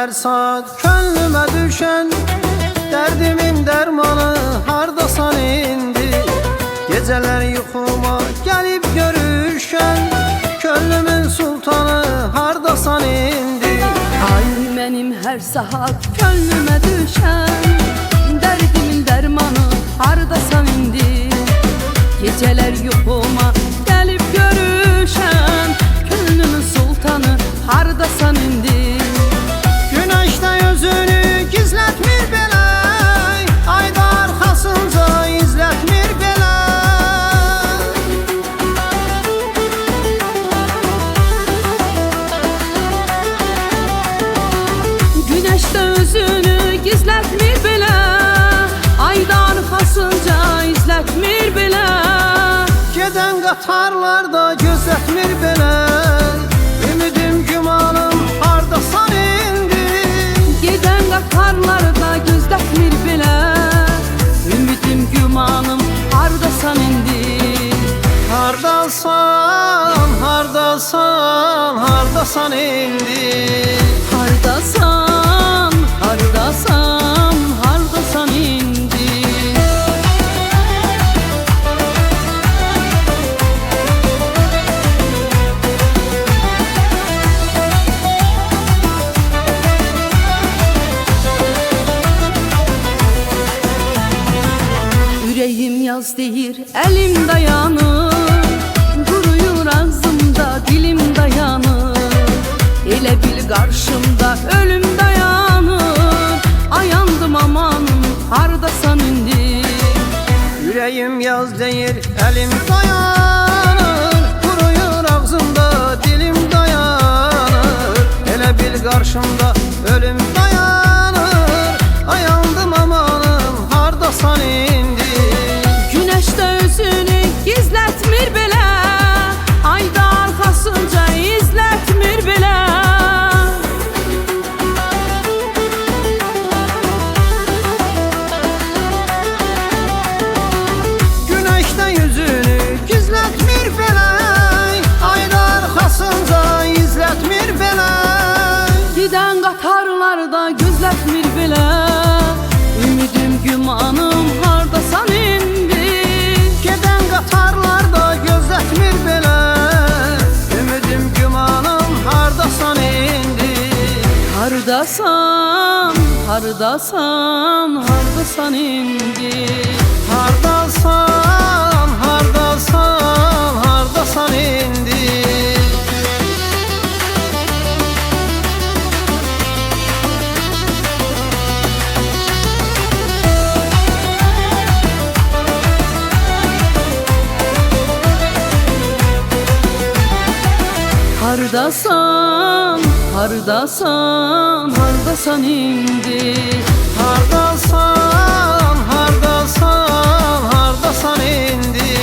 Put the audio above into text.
her saat könlüme düşen, derdimin dermanı hardasan indi. Geceler yuxuma gelip görüşen, könlümün sultanı hardasan indi. Ay benim her saat könlüme düşen, derdimin dermanı hardasan indi. Geceler yuxuma gelip görüşen, könlümün sultanı hardasan indi. Güneşte yüzünü gizletmir belə, ayda arxasınca izletmir belə. Güneşte özünü gizletmir belə, ayda arxasınca izletmir belə. Geden qatarlarda gözletmir belə, ümidim gümanım hardasan indi. Geden qatarlarda gözletmir belə, ümidim gümanım hardasan indi. Hardasan, hardasan, hardasan indi. Hardasan, hardasan, hardasan indi. Yüreğim yaz deyir, elim dayanır, duruyur ağzımda, dilim dayanır. Elə bil qarşımda ölüm dayanır, ayandım amanım, hardasan indi. Yüreğim yaz deyir, elim dayanır, kuruyur ağzımda, dilim dayanır. Elə bil qarşımda ölüm dayanır, ayandım amanım, hardasan indi. Güneşte özünü gizletmir belə, ayda arxasınca izletmir belə. Güneşte yüzünü gizletmir belə, ayda arxasınca izletmir belə. Giden qatarlarda gözletmir belə, ümidim gümanım hardasan indi. Geden qatarlarda gözletmir belə, ümidim gümanım hardasan indi. Hardasan, hardasan, hardasan indi. Hardasan, hardasan, hardasan indi. Hardasan, hardasan, hardasan indi. Hardasan, hardasan, hardasan indi.